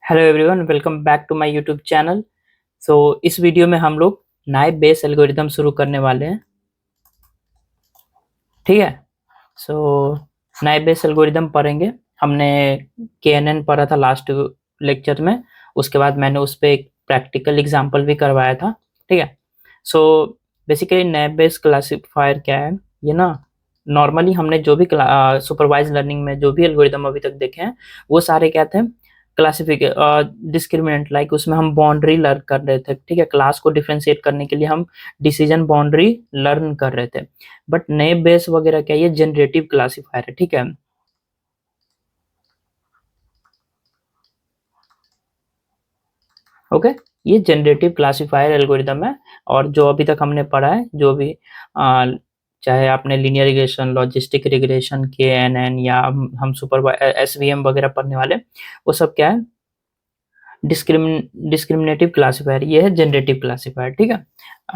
Hello everyone, welcome back to my YouTube channel. So इस video में हम लोग नाइप बेस एल्गोरिदम शुरू करने वाले हैं। ठीक है। सो नाइप बेस एल्गोरिदम पढ़ेंगे। हमने KNN पढ़ा था लास्ट लेक्चर में। उसके बाद मैंने उस पर एक प्रैक्टिकल एग्जाम्पल भी करवाया था। ठीक है। सो बेसिकली नाइप बेस क्लासिफायर क्या है, ये ना नॉर्मली हमने जो भी सुपरवाइज लर्निंग में जो भी एल्गोरिदम अभी तक देखे हैं वो सारे क्या थे, क्लासिफिके डिस्क्रिमिनेंट, लाइक उसमें हम बाउंड्री लर्न कर रहे थे। ठीक है, क्लास को डिफरेंशिएट करने के लिए हम डिसीजन बाउंड्री लर्न कर रहे थे। बट नए बेस वगैरह क्या, ये जनरेटिव क्लासिफायर है। ठीक है। ओके, ये जनरेटिव क्लासिफायर एल्गोरिदम है। और जो अभी तक हमने पढ़ा है, जो भी चाहे आपने linear regression, logistic regression, KNN या हम सुपर SVM वगैरह पढ़ने वाले, वो सब क्या है, डिस्क्रिमिनेटिव क्लासिफायर। ये है जनरेटिव क्लासिफायर। ठीक है।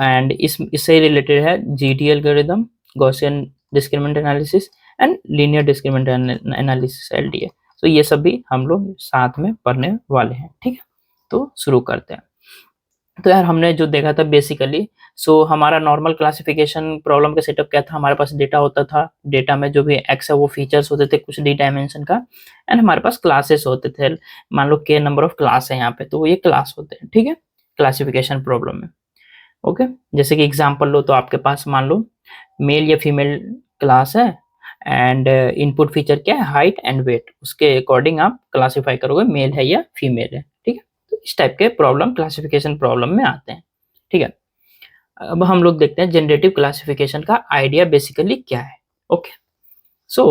एंड इससे रिलेटेड है GD algorithm, Gaussian discriminant analysis and linear discriminant analysis, LDA। तो ये सब भी हम लोग साथ में पढ़ने वाले हैं। ठीक है, तो शुरू करते हैं। तो यार हमने जो देखा था बेसिकली, हमारा नॉर्मल क्लासिफिकेशन प्रॉब्लम का सेटअप क्या था, हमारे पास डेटा होता था। डेटा में जो भी एक्स है वो फीचर्स होते थे कुछ डी डायमेंशन का, एंड हमारे पास क्लासेस होते थे। मान लो के नंबर ऑफ क्लास है यहाँ पे, तो ये क्लास होते हैं। ठीक है, क्लासिफिकेशन प्रॉब्लम में। ओके, जैसे कि एग्जाम्पल लो, तो आपके पास मान लो मेल या फीमेल क्लास है, एंड इनपुट फीचर क्या है, हाइट एंड वेट। उसके अकॉर्डिंग आप क्लासीफाई करोगे मेल है या फीमेल है। ठीक है, तो इस टाइप के प्रॉब्लम क्लासिफिकेशन प्रॉब्लम में आते हैं। ठीक है, अब हम लोग देखते हैं जनरेटिव क्लासिफिकेशन का आइडिया बेसिकली क्या है। ओके, सो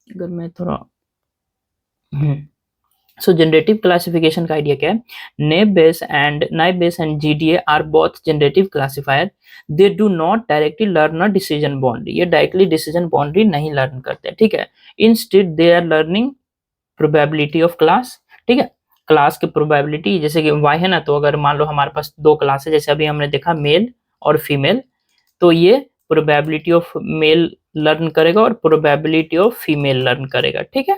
अगर मैं थोड़ा सो जनरेटिव क्लासिफिकेशन का आइडिया क्या है, naive Bayes and GDA are both generative classifier. They do not directly learn a decision boundary. ये डायरेक्टली डिसीजन बाउंड्री नहीं लर्न करते। ठीक है, instead they are learning probability of class. ठीक है, क्लास की प्रोबेबिलिटी, जैसे कि y है ना, तो अगर मान लो हमारे पास दो क्लास है, जैसे अभी हमने देखा मेल और फीमेल, तो ये प्रोबेबिलिटी ऑफ मेल लर्न करेगा और प्रोबेबिलिटी ऑफ फीमेल लर्न करेगा। ठीक है,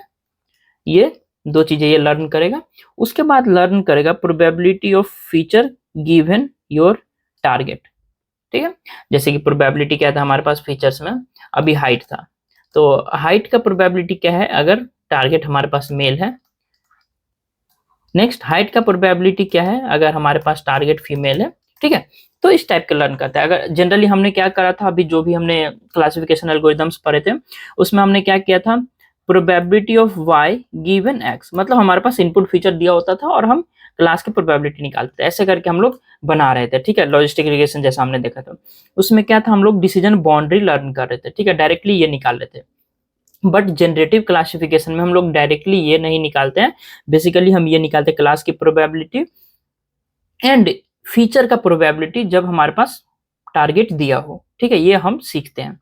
ये दो चीजें ये लर्न करेगा। उसके बाद लर्न करेगा probability of feature given your target. ठीक है, जैसे कि प्रोबेबिलिटी क्या था हमारे पास फीचर्स में, अभी हाइट था, तो हाइट का प्रोबेबिलिटी क्या है अगर टारगेट हमारे पास मेल है। नेक्स्ट, हाइट का प्रोबेबिलिटी क्या है अगर हमारे पास टारगेट फीमेल है। ठीक है, तो इस टाइप के लर्न करता है। अगर जनरली हमने क्या करा था, अभी जो भी हमने क्लासिफिकेशन एल्गोरिथम्स पढ़े थे उसमें हमने क्या किया था, probability of y given x, मतलब हमारे पास इनपुट फीचर दिया होता था और हम क्लास की प्रोबेबिलिटी निकालते थे। ऐसे करके हम लोग बना रहे थे। ठीक है, लॉजिस्टिक रिग्रेशन जैसा हमने देखा था, उसमें क्या था, हम लोग डिसीजन बाउंड्री लर्न कर रहे थे। ठीक है, डायरेक्टली ये निकाल रहे थे। बट जनरेटिव क्लासिफिकेशन में हम लोग डायरेक्टली ये नहीं निकालते हैं। बेसिकली हम ये निकालते हैं क्लास की प्रोबेबिलिटी एंड फीचर का प्रोबेबिलिटी जब हमारे पास टारगेट दिया हो। ठीक है, ये हम सीखते हैं।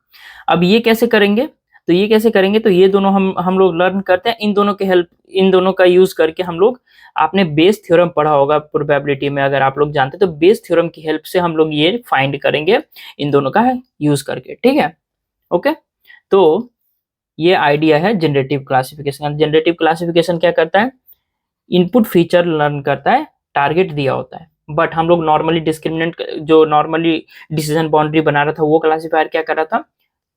अब ये कैसे करेंगे, तो ये कैसे करेंगे, तो ये दोनों हम लोग लर्न करते हैं। इन दोनों के हेल्प, इन दोनों का यूज करके हम लोग, आपने बेस थ्योरम पढ़ा होगा प्रोबेबिलिटी में, अगर आप लोग जानते तो बेस थ्योरम की हेल्प से हम लोग ये फाइंड करेंगे इन दोनों का यूज करके। ठीक है, ओके, तो ये आइडिया है जनरेटिव क्लासिफिकेशन। जनरेटिव क्लासिफिकेशन क्या करता है, इनपुट फीचर लर्न करता है, टारगेट दिया होता है। बट हम लोग नॉर्मली डिस्क्रिमिनेंट, जो नॉर्मली डिसीजन बाउंड्री बना रहा था, वो क्लासिफायर क्या कर रहा था,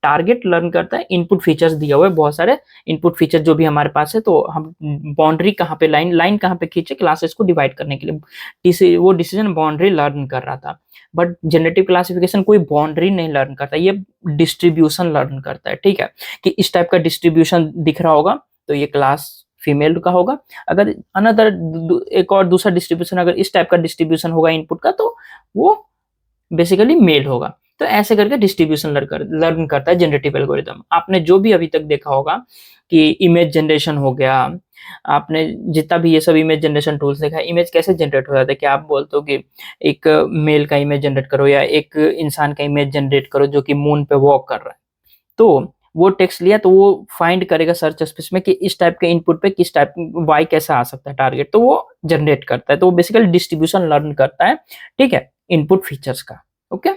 टारगेट लर्न करता है, इनपुट फीचर्स दिया हुआ है बहुत सारे इनपुट फीचर जो भी हमारे पास है, तो हम बाउंड्री कहाँ पे, लाइन कहाँ पे खींचे क्लासेस को डिवाइड करने के लिए, वो डिसीजन बाउंड्री लर्न कर रहा था। बट जनरेटिव क्लासिफिकेशन कोई बाउंड्री नहीं लर्न करता, ये डिस्ट्रीब्यूशन लर्न करता है। ठीक है, कि इस टाइप का डिस्ट्रीब्यूशन दिख रहा होगा तो ये क्लास फीमेल का होगा। अगर अनदर एक और दूसरा डिस्ट्रीब्यूशन, अगर इस टाइप का डिस्ट्रीब्यूशन होगा इनपुट का, तो वो बेसिकली मेल होगा। तो ऐसे करके डिस्ट्रीब्यूशन लर्न करता है जनरेटिव एल्गोरिदम। आपने जो भी अभी तक देखा होगा कि इमेज जनरेशन हो गया, आपने जितना भी ये सब इमेज जनरेशन टूल्स देखा है, इमेज कैसे जनरेट हो जाता है, क्या आप बोलते हो कि एक मेल का इमेज जनरेट करो या एक इंसान का इमेज जनरेट करो जो कि मून पे वॉक कर रहा है, तो वो टेक्स्ट लिया तो वो फाइंड करेगा सर्च स्पेस में कि इस टाइप के इनपुट पे किस टाइप वाई कैसा आ सकता है टारगेट, तो वो जनरेट करता है। तो वो बेसिकली डिस्ट्रीब्यूशन लर्न करता है। ठीक है, इनपुट फीचर्स का। ओके,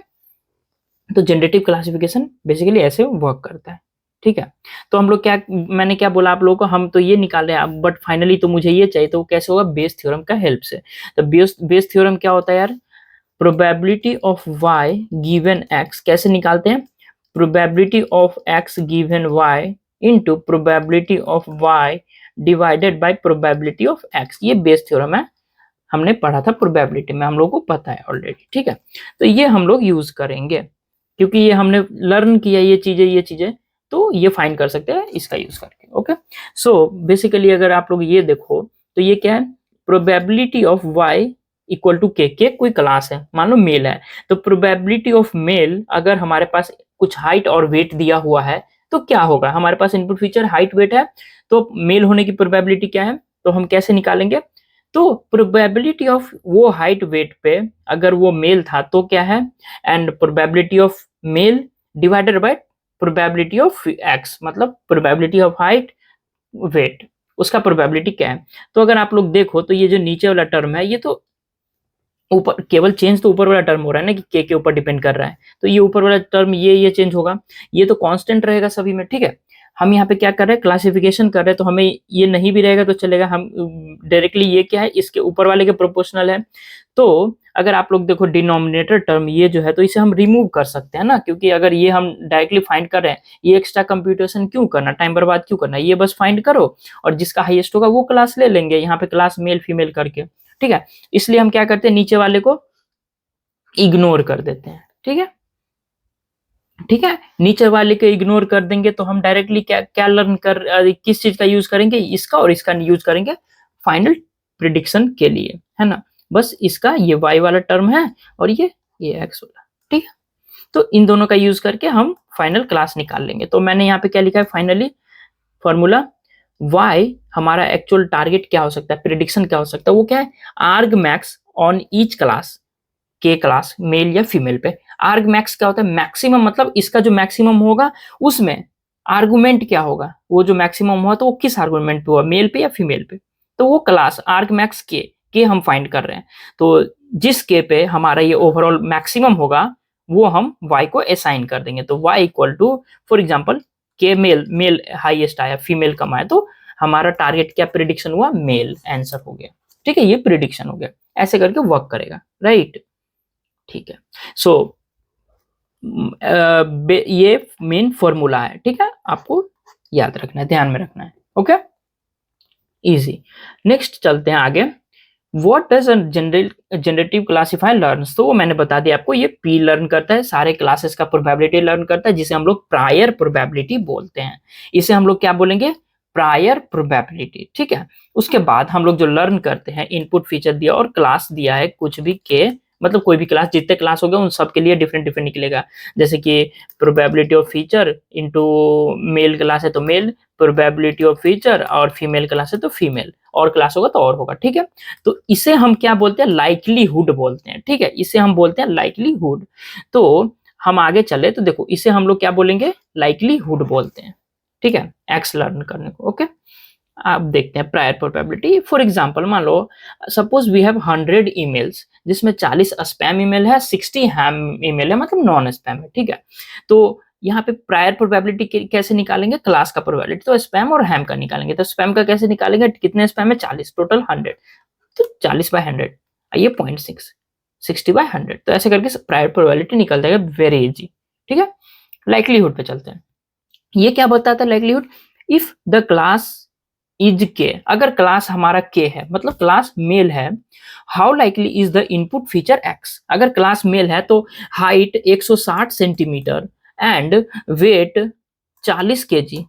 तो जनरेटिव क्लासिफिकेशन बेसिकली ऐसे वर्क करता है। ठीक है। तो हम लोग क्या, मैंने क्या बोला आप लोगों को, हम तो ये निकाल रहे हैं बट फाइनली तो मुझे ये चाहिए, तो कैसे होगा, बेस थ्योरम का हेल्प से। तो बेस थ्योरम क्या होता है यार, probability of y given x कैसे निकालते हैं, probability of x given y into probability of y divided by probability of x। ये बेस थ्योरम है, हमने पढ़ा था प्रोबेबिलिटी में, हम लोग को पता है ऑलरेडी, ठीक है। तो ये हम लोग यूज करेंगे क्योंकि ये हमने लर्न किया ये चीजें, तो ये फाइंड कर सकते हैं इसका यूज करके। ओके, सो बेसिकली अगर आप लोग ये देखो तो ये क्या है, probability of y equal to K कोई क्लास है, मान लो मेल है, तो प्रोबेबिलिटी ऑफ मेल, अगर हमारे पास कुछ हाइट और वेट दिया हुआ है तो क्या होगा, हमारे पास इनपुट फीचर हाइट वेट है, तो मेल होने की प्रोबेबिलिटी क्या है, तो हम कैसे निकालेंगे, तो प्रोबेबिलिटी ऑफ वो हाइट वेट पे अगर वो मेल था तो क्या है, and probability of male divided by probability of x, मतलब प्रोबेबिलिटी ऑफ हाइट वेट, उसका प्रोबेबिलिटी क्या है। तो अगर आप लोग देखो तो ये जो नीचे वाला टर्म है ये तो ऊपर, केवल चेंज तो ऊपर वाला टर्म हो रहा है ना कि के ऊपर डिपेंड कर रहा है, तो ये ऊपर वाला टर्म ये चेंज होगा, ये तो कांस्टेंट रहेगा सभी में, ठीक है। हम यहाँ पे क्या कर रहे हैं, क्लासिफिकेशन कर रहे हैं, तो हमें ये नहीं भी रहेगा तो चलेगा, हम डायरेक्टली ये क्या है, इसके ऊपर वाले के प्रोपोर्शनल है। तो अगर आप लोग देखो डिनोमिनेटर टर्म ये जो है, तो इसे हम रिमूव कर सकते हैं ना, क्योंकि अगर ये हम डायरेक्टली फाइंड कर रहे हैं, ये एक्स्ट्रा कंप्यूटेशन क्यों करना, टाइम बर्बाद क्यों करना, ये बस फाइंड करो और जिसका हाईएस्ट होगा वो क्लास ले लेंगे, यहाँ पे क्लास मेल फीमेल करके, ठीक है। इसलिए हम क्या करते हैं, नीचे वाले को इग्नोर कर देते हैं, ठीक है, ठीक है, नीचे वाले को इग्नोर कर देंगे तो हम डायरेक्टली क्या क्या लर्न कर, किस चीज का यूज करेंगे, इसका और इसका यूज करेंगे फाइनल प्रिडिक्शन के लिए, है ना। बस इसका ये y वाला टर्म है और ये x वाला, ठीक है। तो इन दोनों का यूज करके हम फाइनल क्लास निकाल लेंगे। तो मैंने यहाँ पे क्या लिखा है, फाइनली फॉर्मूला y हमारा एक्चुअल टारगेट क्या हो सकता है, प्रिडिक्शन क्या हो सकता है, वो क्या है, आर्ग मैक्स ऑन ईच क्लास, के क्लास मेल या फीमेल पे। आर्ग मैक्स क्या होता है, मैक्सिमम, मतलब इसका जो मैक्सिमम होगा उसमें आर्गुमेंट क्या होगा, वो जो मैक्सिमम हुआ तो वो किस आर्गुमेंट पे हुआ, मेल पे या फीमेल पे, तो वो क्लास आर्ग मैक्स के हम फाइंड कर रहे हैं। तो जिस के पे हमारा ये ओवरऑल मैक्सिमम होगा वो हम y को असाइन कर देंगे। तो y equal to, for example K male highest आया, फीमेल कम आया, तो हमारा टारगेट क्या प्रिडिक्शन हुआ, मेल आंसर हो गया, ठीक है, ये प्रिडिक्शन हो गया। ऐसे करके वर्क करेगा, राइट, ठीक है। सो ये मेन फॉर्मूला है, ठीक है, आपको याद रखना है, ध्यान में रखना है, ओके, इजी। नेक्स्ट चलते हैं आगे, what does generative classifier learns, तो वो मैंने बता दिया आपको, ये पी लर्न करता है, सारे क्लासेस का प्रोबेबिलिटी लर्न करता है, जिसे हम लोग प्रायर प्रोबेबिलिटी बोलते हैं। इसे हम लोग क्या बोलेंगे, प्रायर प्रोबेबिलिटी, ठीक है। उसके बाद हम लोग जो लर्न करते हैं, इनपुट फीचर दिया और क्लास दिया है कुछ भी के, मतलब कोई भी क्लास, जितने क्लास हो गए उन सब के लिए डिफरेंट डिफरेंट निकलेगा। जैसे कि probability of feature into male class है तो मेल, प्रोबेबिलिटी ऑफ फीचर और फीमेल क्लास है तो फीमेल, और क्लास होगा तो और होगा, ठीक है। तो इसे हम क्या बोलते हैं, लाइकलीहुड बोलते हैं, ठीक है, इसे हम बोलते हैं लाइकलीहुड। तो हम आगे चले तो देखो इसे हम लोग क्या बोलेंगे, लाइकलीहुड बोलते हैं, ठीक है, एक्स लर्न करने को, ओके। आप देखते हैं प्रायर प्रोबेबिलिटी, फॉर एग्जांपल मान लो सपोज वी हैव 100 ईमेल्स, जिसमें 40 स्पैम ईमेल है, 60 हैम ईमेल है, मतलब नॉन स्पैम है, ठीक है। तो यहाँ पे प्रायर प्रोबेबिलिटी कैसे निकालेंगे, क्लास का प्रोबेबिलिटी, तो स्पैम और हैम का निकालेंगे। तो स्पैम का कैसे निकालेंगे, कितने स्पैम है, 40, टोटल 100, तो 40/100 आइए 0.6, 60/100, तो ऐसे करके प्रायर प्रोबेबिलिटी निकल जाएगा, वेरी इजी, ठीक है। लाइकलीहुड पे चलते हैं, ये क्या बताता है likelihood, if the class is K, अगर क्लास हमारा के है, मतलब क्लास मेल है, how likely is the input feature X, अगर क्लास मेल है तो height 160 centimetre and weight 40 kg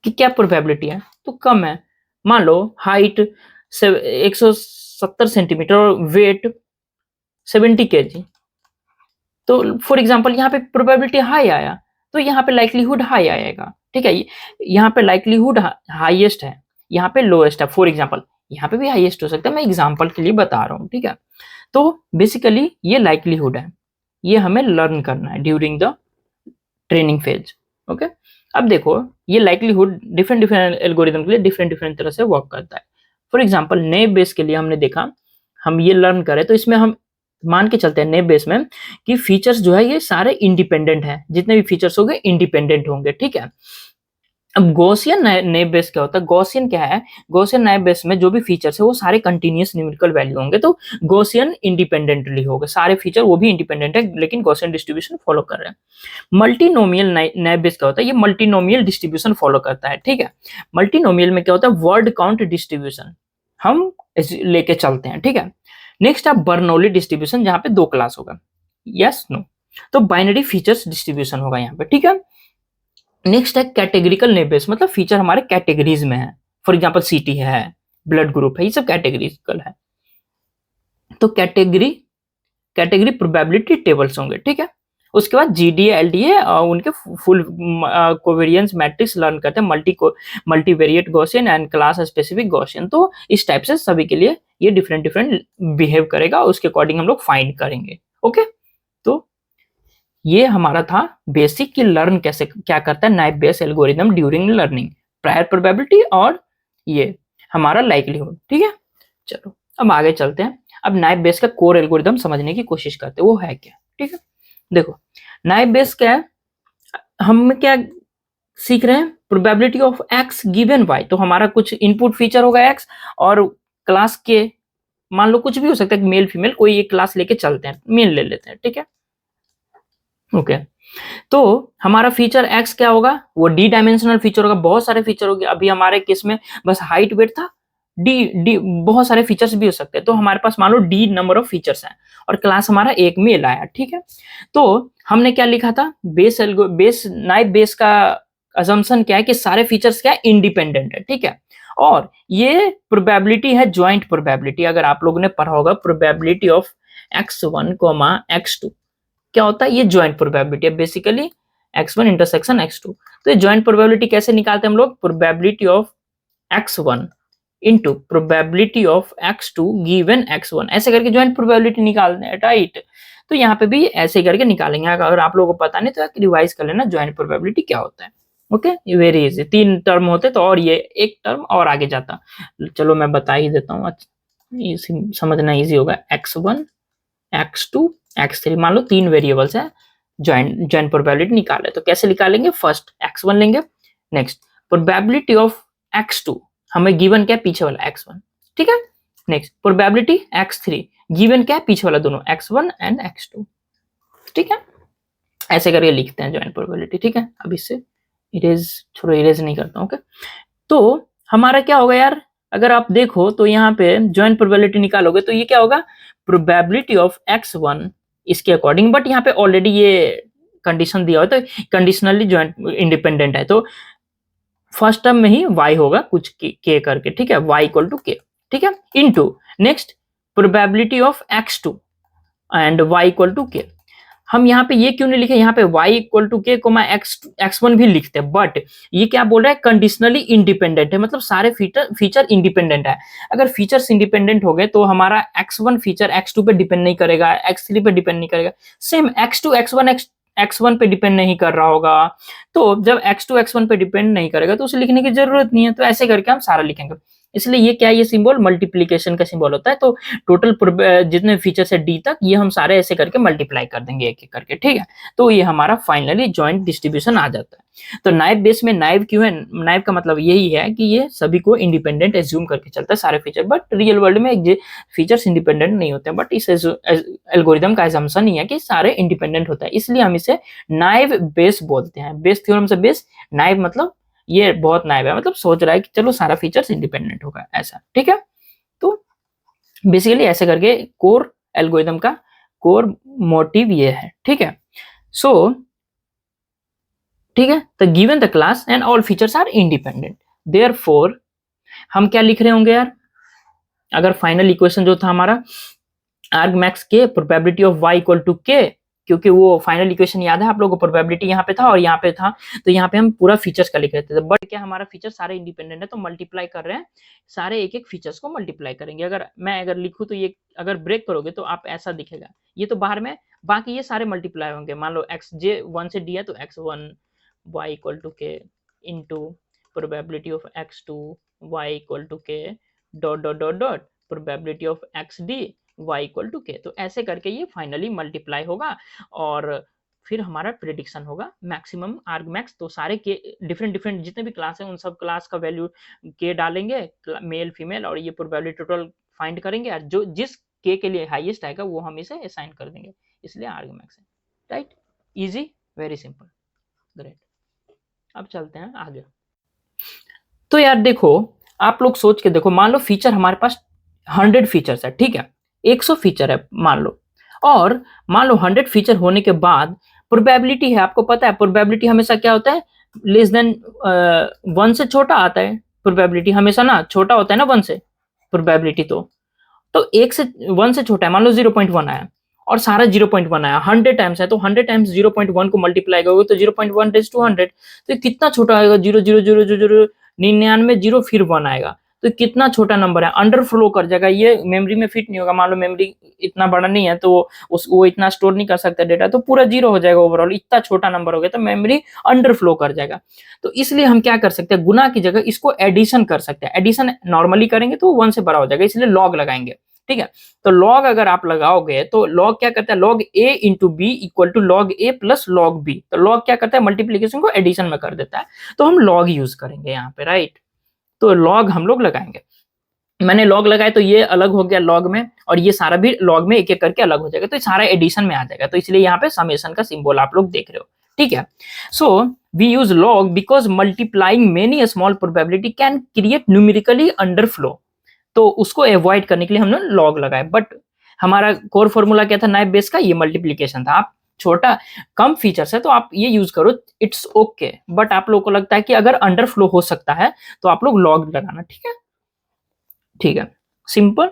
की क्या प्रोबेबिलिटी है, तो कम है। मान लो हाइट 170 सेंटीमीटर और वेट 70 kg, तो फॉर एग्जांपल यहाँ पे प्रोबेबिलिटी हाई आया, तो यहाँ पे लाइकलीहुड हाई आएगा, ठीक है। यहाँ पे लाइकलीहुड हाईएस्ट है, यहाँ पे लोएस्ट है, फॉर एग्जांपल यहाँ पे भी हाईएस्ट हो सकता है, मैं एग्जांपल के लिए बता रहा हूँ, ठीक है। तो बेसिकली ये लाइकलीहुड है, ये हमें लर्न करना है during the training phase, okay. अब देखो ये लाइकलीहुड डिफरेंट डिफरेंट एल्गोरिथम के लिए डिफरेंट डिफरेंट तरह से वर्क करता है। फॉर एग्जांपल नए बेस के लिए हमने देखा, हम ये लर्न करें तो इसमें हम मान के चलते हैं नेव बेस में कि फीचर्स जो है ये सारे इंडिपेंडेंट हैं, जितने भी फीचर्स होंगे इंडिपेंडेंट होंगे, ठीक है। अब गॉसियन नेव बेस क्या होता है? गॉसियन क्या है? गॉसियन नेव बेस में जो भी फीचर्स है वो सारे कंटीन्यूअस न्यूमेरिकल वैल्यू होंगे, तो गॉसियन इंडिपेंडेंटली होगा, सारे फीचर वो भी इंडिपेंडेंट है लेकिन गॉसियन डिस्ट्रीब्यूशन फॉलो कर रहे हैं। मल्टीनोमियल नेव बेस क्या होता है? ये मल्टीनोमियल डिस्ट्रीब्यूशन फॉलो करता है, ठीक है। मल्टीनोमियल में क्या होता है? वर्ड काउंट डिस्ट्रीब्यूशन हम लेके चलते हैं, ठीक है। नेक्स्ट है बर्नौली डिस्ट्रीब्यूशन, जहां पे 2 क्लास होगा, यस नो, तो बाइनरी फीचर्स डिस्ट्रीब्यूशन होगा यहाँ पे, ठीक है। नेक्स्ट है कैटेगरिकल नेव बेस, मतलब फीचर हमारे कैटेगरीज में है, फॉर एग्जांपल सिटी है, ब्लड ग्रुप है, ये सब कैटेगरिकल है। तो कैटेगरी प्रोबेबिलिटी टेबल्स होंगे, ठीक है। उसके बाद जीडीए एलडीए उनके फुल कोवेरियंस मैट्रिक्स लर्न करते हैं, multivariate Gaussian and class specific Gaussian. तो इस टाइप से सभी के लिए ये डिफरेंट डिफरेंट बिहेव करेगा, उसके अकॉर्डिंग हम लोग फाइंड करेंगे, ओके। तो ये हमारा था बेसिक कि लर्न कैसे क्या करता है naive base algorithm during learning, prior probability और ये हमारा लाइक्लीहुड, ठीक है। चलो अब आगे चलते हैं, अब नाइप बेस का कोर एल्गोरिदम समझने की कोशिश करते हैं, वो है क्या, ठीक है। देखो नाइप बेस क्या है, हम क्या सीख रहे हैं? Probability of X given Y, तो हमारा कुछ इनपुट फीचर होगा एक्स और क्लास के, मान लो कुछ भी हो सकता है, मेल फीमेल कोई एक क्लास लेके चलते हैं, मेल ले लेते हैं, ठीक है, ओके। तो हमारा फीचर एक्स क्या होगा? वो डी डायमेंशनल फीचर होगा, बहुत सारे फीचर होंगे। अभी हमारे केस में बस हाइट वेट था, डी डी बहुत सारे फीचर्स भी हो सकते हैं, तो हमारे पास मान लो डी नंबर ऑफ फीचर्स हैं और क्लास हमारा एक मेल आया, ठीक है। तो हमने क्या लिखा था? बेस नाइप बेस का अजम्पशन क्या है कि सारे फीचर्स क्या है? इंडिपेंडेंट है, ठीक है। और ये प्रोबेबिलिटी है ज्वाइंट प्रोबेबिलिटी, अगर आप लोगों ने पढ़ा होगा प्रोबेबिलिटी ऑफ x1, x2 क्या होता है? ये ज्वाइंट प्रोबेबिलिटी है बेसिकली, x1 इंटरसेक्शन x2। तो ये ज्वाइंट प्रोबेबिलिटी कैसे निकालते हैं हम लोग? Probability of x1 into probability of x2 given x1, ऐसे करके ज्वाइंट प्रोबेबिलिटी निकालते हैं, राइट। तो यहाँ पे भी ऐसे करके निकालेंगे, अगर आप लोगों को पता नहीं तो रिवाइज कर लेना ज्वाइंट प्रोबेबिलिटी क्या होता है, ओके। वेरी इजी, 3 टर्म होते तो और ये एक टर्म और आगे जाता। चलो मैं बता ही देता हूँ, समझना इजी होगा। x1 x2 x3, मान लो 3 वेरिएबल्स है, ज्वाइंट प्रोबेबिलिटी निकाले तो कैसे निकालेंगे? फर्स्ट x1 लेंगे, नेक्स्ट प्रोबेबिलिटी ऑफ x2, हमें गिवन क्या है? पीछे वाला x1, ठीक है। नेक्स्ट प्रोबेबिलिटी x3, गिवन क्या है? पीछे वाला दोनों x1 एंड x2, ठीक है। ऐसे करके लिखते हैं ज्वाइंट प्रोबेबिलिटी, ठीक है। अब इससे इरेज, छोड़ो इरेज नहीं करता हूँ, ओके। तो हमारा क्या होगा यार, अगर आप देखो तो यहाँ पे ज्वाइंट प्रोबेबिलिटी निकालोगे तो ये क्या होगा? प्रोबेबिलिटी ऑफ x1 इसके अकॉर्डिंग, बट यहाँ पे ऑलरेडी ये कंडीशन दिया हुआ है तो कंडीशनली ज्वाइंट इंडिपेंडेंट है, तो फर्स्ट टर्म में ही y होगा कुछ k करके, ठीक है, y इक्वल टू k, ठीक है, into next probability of x2 and y equal to k। हम यहाँ पे ये क्यों नहीं लिखे? यहाँ पे y इक्वल टू के कोमा x1 भी लिखते हैं, बट ये क्या बोल रहा है? कंडीशनली इंडिपेंडेंट है, मतलब सारे फीचर इंडिपेंडेंट है। अगर फीचर्स इंडिपेंडेंट हो गए तो हमारा x1 फीचर x2 पे डिपेंड नहीं करेगा, x3 पे डिपेंड नहीं करेगा, सेम x2 x1 पे डिपेंड नहीं कर रहा होगा। तो जब x2 x1 पे डिपेंड नहीं करेगा तो उसे लिखने की जरूरत नहीं है, तो ऐसे करके हम सारा लिखेंगे। इसलिए ये क्या है? ये सिंबल मल्टीप्लीकेशन का सिंबल होता है, तो टोटल जितने फीचर्स है डी तक, ये हम सारे ऐसे करके मल्टीप्लाई कर देंगे एक एक करके, ठीक है। तो ये हमारा फाइनली जॉइंट डिस्ट्रीब्यूशन आ जाता है। तो नाइप बेस में नाइप क्यों है? नाइप का मतलब यही है कि ये सभी को इंडिपेंडेंट एज्यूम करके चलता है सारे फीचर, बट रियल वर्ल्ड में फीचर्स इंडिपेंडेंट नहीं होते हैं, बट इस एल्गोरिदम का एजम्पशन ही है कि सारे इंडिपेंडेंट होता है, इसलिए हम इसे नाइप बेस बोलते हैं। बेस थ्योरम से बेस, नाइप मतलब ये बहुत नाइप है, मतलब सोच रहा है कि चलो सारा फीचर्स इंडिपेंडेंट होगा, ऐसा, ठीक है। तो बेसिकली ऐसे करके कोर एल्गोरिदम का कोर मोटिव ये है, ठीक है। सो ठीक है, तो given the class and all features are independent, therefore हम क्या लिख रहे होंगे यार? अगर फाइनल इक्वेशन जो था हमारा arg max K probability of y equal to k, क्योंकि वो फाइनल इक्वेशन याद है आप लोगों को, प्रोबेबिलिटी यहाँ पे था और यहाँ पे था, तो यहाँ पे हम पूरा फीचर्स का लिख रहे थे, बट क्या हमारा फीचर सारे इंडिपेंडेंट है तो मल्टीप्लाई कर रहे हैं, सारे एक एक फीचर्स को मल्टीप्लाई करेंगे। अगर लिखूँ तो ये अगर ब्रेक करोगे तो आप ऐसा दिखेगा, ये तो बाहर में, बाकी ये सारे मल्टीप्लाई होंगे। मान लो x1 से d है तो x1 y equal to k into probability of x2 y equal to k dot dot dot dot probability of xd y equal to k। तो ऐसे करके ये फाइनली मल्टीप्लाई होगा और फिर हमारा प्रिडिक्शन होगा मैक्सिमम आर्गमैक्स। तो सारे के डिफरेंट डिफरेंट जितने भी क्लास हैं उन सब क्लास का वैल्यू के डालेंगे, मेल फीमेल, और ये प्रोबेबिलिटी टोटल फाइंड करेंगे और जो जिस के लिए हाईएस्ट आएगा वो हम इसे असाइन कर देंगे, इसलिए आर्गमैक्स है। Right, easy, very simple, great. अब चलते हैं आगे। तो यार देखो, आप लोग सोच के देखो, मान लो फीचर हमारे पास 100 फीचर्स है, ठीक है, 100 फीचर है मान लो, और मान लो 100 फीचर होने के बाद प्रोबेबिलिटी है, आपको पता है प्रोबेबिलिटी हमेशा क्या होता है, लेस देन 1 से छोटा आता है। प्रोबेबिलिटी हमेशा ना छोटा होता है ना 1 से, प्रोबेबिलिटी तो 1 से 1 से छोटा है, मान लो 0.1 आया और सारा 0.1 आया, 100 टाइम्स है तो 100 टाइम्स 0.1 को मल्टीप्लाई करोगे तो 0.1 रेज़ टू 100, तो कितना छोटा आएगा, 0.00099 0 फिर 1 आएगा, तो कितना छोटा नंबर है, अंडरफ्लो कर जाएगा, ये मेमोरी में फिट नहीं होगा। मान लो मेमोरी इतना बड़ा नहीं है तो वो इतना स्टोर नहीं कर सकता डेटा, तो पूरा 0 हो जाएगा ओवरऑल, इतना छोटा नंबर हो गया तो मेमोरी अंडरफ्लो कर जाएगा। तो इसलिए हम क्या कर सकते हैं, गुना की जगह इसको एडिशन कर सकते हैं। एडिशन नॉर्मली करेंगे तो 1 से बड़ा हो जाएगा, इसलिए लॉग लगाएंगे, ठीक है। तो लॉग अगर आप लगाओगे तो लॉग क्या करता है, log A into B equal to log A plus log B. तो लॉग क्या करता है, मल्टीप्लीकेशन को एडिशन में कर देता है, तो हम लॉग यूज करेंगे यहाँ पे, राइट। तो लॉग हम लोग लगाएंगे, मैंने लॉग लगाया तो ये अलग हो गया लॉग में, और ये सारा भी लॉग में एक एक करके अलग हो जाएगा, तो सारा एडिशन में आ जाएगा, तो इसलिए यहाँ पे समेशन का सिंबल आप लोग देख रहे हो, ठीक है। So we use log because multiplying many small probability can create numerically underflow, तो उसको अवॉइड करने के लिए हमने लॉग लगाया। बट हमारा कोर फॉर्मूला क्या था नाइप बेस का, ये मल्टीप्लीकेशन था। आप छोटा कम फीचर्स है तो आप ये यूज करो, इट्स ओके। बट आप लोगों को लगता है कि अगर अंडरफ्लो हो सकता है तो आप लोग लॉग लगाना, ठीक है, ठीक है, सिंपल।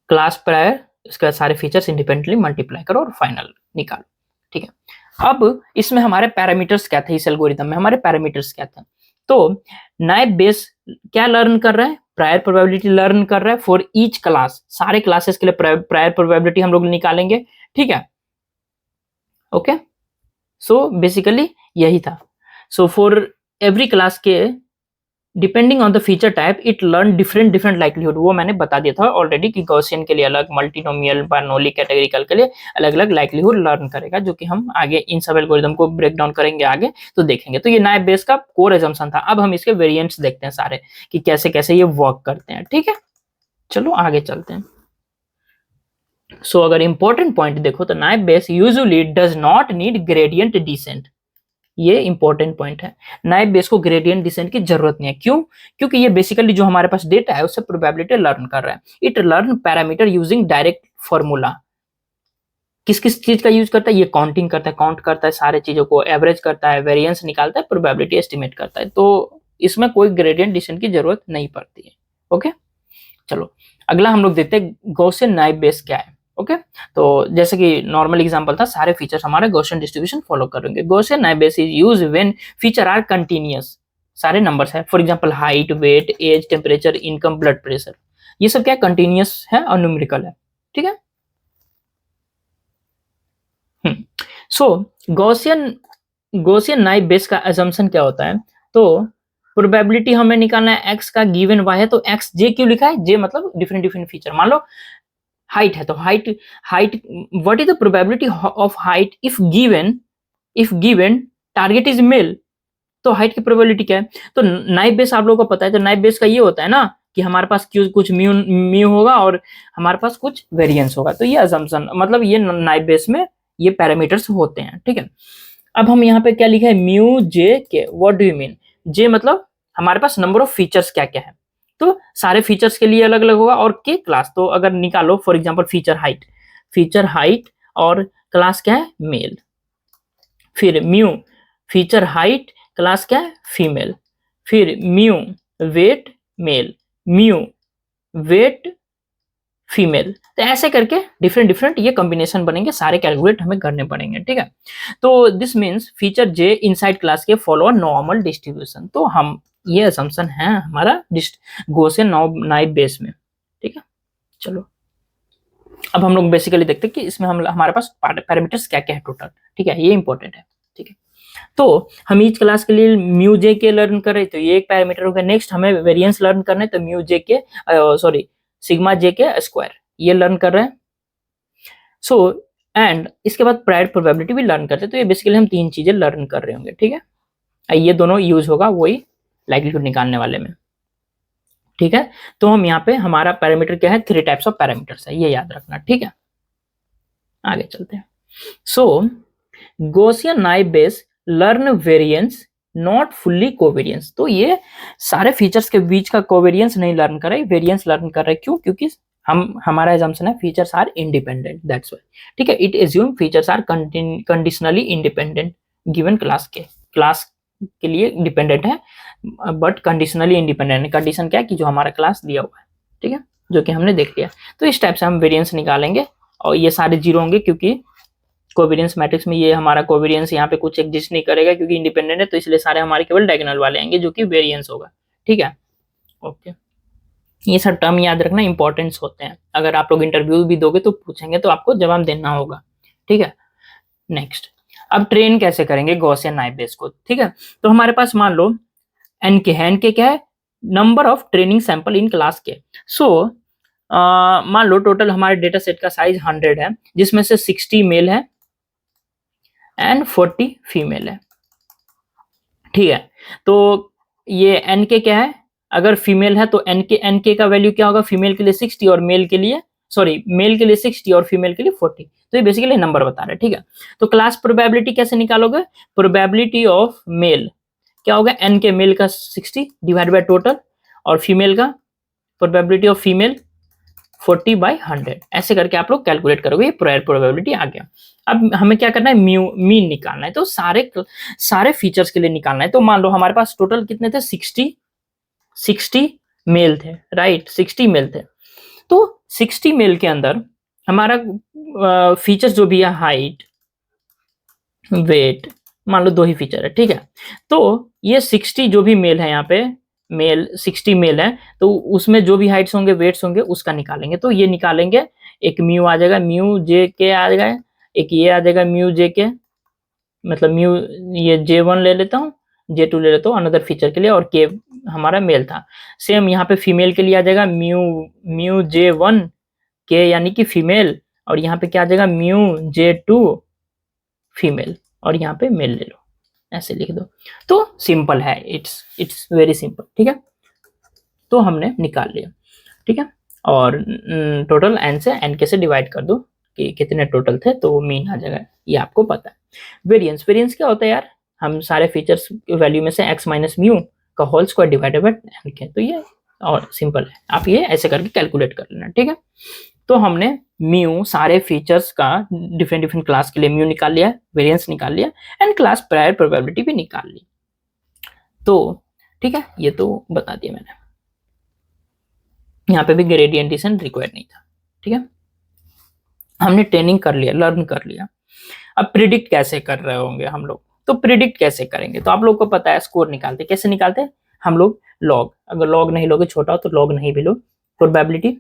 क्लास प्रायर इसका सारे फीचर्स इंडिपेंडेंटली मल्टीप्लाई करो और फाइनल निकालो, ठीक है। अब इसमें हमारे पैरामीटर्स क्या थे, इस एल्गोरिथम में हमारे पैरामीटर्स क्या थे, तो नाइप बेस क्या लर्न कर रहा है, प्रायर प्रोबेबिलिटी लर्न कर रहा है फॉर ईच क्लास, सारे क्लासेस के लिए प्रायर प्रोबेबिलिटी हम लोग निकालेंगे, ठीक है, ओके। सो बेसिकली यही था। सो फॉर एवरी क्लास के depending on the feature type it learn different likelihood, वो मैंने बता दिया था ऑलरेडी कि गॉसियन के लिए अलग, मल्टीनोमियल, बर्नौली, कैटेगरिकल के लिए अलग अलग लाइक्लीहुड लर्न करेगा, जो कि हम आगे इन सब एल्गोरिथम को ब्रेक डाउन करेंगे आगे तो देखेंगे। तो ये नाइप बेस का कोर एजम्पशन था। अब हम इसके वेरिएंट्स देखते हैं सारे कि कैसे कैसे ये वर्क करते हैं, ठीक है। चलो आगे चलते हैं। सो अगर इंपॉर्टेंट पॉइंट देखो तो नाइप base usually does not need gradient descent, ये इंपॉर्टेंट पॉइंट है। नाइप बेस को ग्रेडियंट डिसेंट की जरूरत नहीं है, क्यों, क्योंकि ये बेसिकली जो हमारे पास डेटा है उससे प्रोबेबिलिटी लर्न कर रहा है। It learn parameter using direct formula, किस किस चीज का यूज करता है, ये काउंटिंग करता है, काउंट करता है सारे चीजों को, एवरेज करता है, वेरिएंस निकालता है, प्रोबेबिलिटी एस्टिमेट करता है, तो इसमें कोई ग्रेडियंट डिसेंट की जरूरत नहीं पड़ती है, ओके। चलो अगला हम लोग देखते हैं गॉसियन नाइप बेस क्या है, ओके। तो जैसे कि नॉर्मल एग्जांपल था, सारे फीचर्स हमारे गॉसियन डिस्ट्रीब्यूशन फॉलो करेंगे। Gaussian naive Bayes is use when feature are continuous, सारे नंबर्स है, for example height, weight, age, temperature, income, blood pressure, ये सब क्या कंटीन्यूअस है और न्यूमेरिकल है, ठीक है। सो गॉसियन नाइप बेस का असम्पशन क्या होता है, तो प्रोबेबिलिटी हमें निकालना है x का, गिवन y है तो x j क्यों लिखा है, j मतलब डिफरेंट डिफरेंट फीचर। मान लो हाइट है तो height what is the probability of height if given target is male, तो हाइट की प्रोबेबिलिटी क्या है। तो नाइप बेस आप लोगों को पता है, तो नाइप बेस का ये होता है ना कि हमारे पास कुछ म्यू होगा और हमारे पास कुछ वेरिएंस होगा, तो ये असम्पशन मतलब ये नाइप बेस में ये पैरामीटर्स होते हैं, ठीक है। अब हम यहाँ पे क्या लिखा है, म्यू जे के, व्हाट डू यू मीन, जे मतलब हमारे पास नंबर ऑफ फीचर्स क्या क्या है, तो सारे फीचर्स के लिए अलग अलग होगा, और के क्लास तो अगर निकालो फॉर एग्जांपल फीचर हाइट और क्लास क्या है मेल, फिर म्यू फीचर हाइट क्लास क्या है फीमेल, फिर mu weight male, mu weight female, तो ऐसे करके डिफरेंट ये कॉम्बिनेशन बनेंगे, सारे कैलकुलेट हमें करने पड़ेंगे, ठीक है। तो this means feature J inside class के फॉलो नॉर्मल डिस्ट्रीब्यूशन, तो हम ये असम्पशन है हमारा गॉसियन नाइप बेस में, ठीक है। चलो अब हम लोग बेसिकली देखते हैं कि इसमें हमारे पास पैरामीटर्स क्या क्या है टोटल, ठीक है, ये इंपॉर्टेंट है, ठीक है। तो हम ईच क्लास के लिए म्यू जे के लर्न कर रहे, तो ये एक पैरामीटर होगा। नेक्स्ट हमें वेरिएंस लर्न करना है, तो म्यू जे के सिग्मा जे के स्क्वायर, ये लर्न कर रहे हैं। सो एंड इसके बाद प्रायर प्रोबेबिलिटी भी लर्न करते हैं। तो ये बेसिकली हम 3 चीजें लर्न कर रहे होंगे, ठीक है। ये दोनों यूज होगा वही लाइक्लीहुड निकालने वाले में, ठीक है। तो हम यहाँ पे हमारा पैरामीटर क्या है, 3 टाइप्स ऑफ पैरामीटर्स है, ये याद रखना, ठीक है। आगे चलते हैं। So Gaussian naive Bayes learn variance not fully covariance. तो ये सारे फीचर्स के बीच का कोवेरियंस नहीं लर्न कर रहे, वेरिएंस लर्न कर रहे। क्यों? क्योंकि हमारा एजम्पशन है features are independent, that's why, ठीक है। It assume features are conditionally independent given class के लिए डिपेंडेंट है, बट कंडीशनली इंडिपेंडेंट। कंडीशन क्या है कि जो हमारा क्लास दिया हुआ है, ठीक है, जो कि हमने देख लिया। तो इस टाइप से हम वेरिएंस निकालेंगे और ये सारे जीरो होंगे, क्योंकि कोवेरियंस मैट्रिक्स में ये हमारा कोवेरियंस यहाँ पे कुछ एग्जिस्ट नहीं करेगा, क्योंकि इंडिपेंडेंट है। तो इसलिए सारे हमारे केवल डायगोनल वाले आएंगे, जो कि वेरिएंस होगा, ठीक है। ओके, ये सब टर्म याद रखना, इंपॉर्टेंस होते हैं। अगर आप लोग इंटरव्यू भी दोगे तो पूछेंगे, तो आपको जवाब देना होगा, ठीक है। नेक्स्ट, अब ट्रेन कैसे करेंगे गॉसियन नाइव बेस को, ठीक है। तो हमारे पास मान लो एनके है, एनके क्या है, number of training sample in class के। सो मान लो टोटल हमारे डेटा सेट का साइज 100 है, जिसमें से 60 मेल है एंड 40 फीमेल है, ठीक है। तो ये एनके क्या है, अगर फीमेल है तो एनके का वैल्यू क्या होगा, फीमेल के लिए 60 और मेल के लिए मेल के लिए 60 और फीमेल के लिए 40। तो ये बेसिकली नंबर बता रहे हैं, ठीक है। तो क्लास प्रोबेबिलिटी कैसे निकालोगे, प्रोबेबिलिटी ऑफ मेल क्या होगा, एन के मेल का 60 डिवाइड बाय टोटल, और फीमेल का प्रोबेबिलिटी ऑफ फीमेल 40 बाई 100, ऐसे करके आप लोग कैलकुलेट करोगे। ये प्रायर प्रोबेबिलिटी आ गया। अब हमें क्या करना है, मीन निकालना है। तो सारे फीचर्स के लिए निकालना है। तो मान लो हमारे पास टोटल कितने थे, 60 मेल थे, राइट, 60 मेल थे। तो 60 मेल के अंदर हमारा फीचर्स जो भी है, हाइट, वेट, मान लो 2 ही फीचर है, ठीक है। तो ये 60 जो भी मेल है, यहाँ पे मेल 60 मेल है, तो उसमें जो भी हाइट्स होंगे, वेट्स होंगे, उसका निकालेंगे। तो ये निकालेंगे, एक म्यू आ जाएगा, म्यू जे के आ जाएगा, एक ये आ जाएगा म्यू जे के, मतलब म्यू, ये J1 ले लेता हूँ, J2 ले लेता हूँ अनदर फीचर के लिए, और के हमारा मेल था। सेम यहाँ पे फीमेल के लिए आ जाएगा म्यू J1 के, यानी कि फीमेल, और यहाँ पे क्या आ जाएगा, म्यू J2 फीमेल, और यहाँ पे मेल ले लो, ऐसे लिख दो। तो सिंपल है, इट्स वेरी सिंपल, ठीक है। तो हमने निकाल लिया, ठीक है। और टोटल एन से एन के से डिवाइड कर दो कि कितने टोटल थे, तो मीन आ जाएगा, ये आपको पता है। वेरिएंस क्या होता है यार, हम सारे फीचर्स वैल्यू में से x माइनस म्यू का whole square divided by N के। तो ये और सिंपल है, आप ये ऐसे करके कैलकुलेट कर लेना, ठीक है। तो हमने म्यू सारे फीचर्स का डिफरेंट क्लास के लिए म्यू निकाल लिया, वेरिएंस निकाल लिया, एंड क्लास प्रायर प्रोबेबिलिटी भी निकाल ली। तो ठीक है, ये तो बता दिया मैंने। यहाँ पे भी ग्रेडियंट डिसेंट रिक्वायर्ड नहीं था, ठीक है। हमने ट्रेनिंग कर लिया, लर्न कर लिया। अब प्रिडिक्ट कैसे कर रहे होंगे हम लोग, तो प्रिडिक्ट कैसे करेंगे, तो आप लोग को पता है स्कोर निकालते कैसे निकालते हैं हम लोग, लॉग, अगर लॉग नहीं लोगे छोटा हो तो लॉग नहीं भी लो, प्रोबेबिलिटी,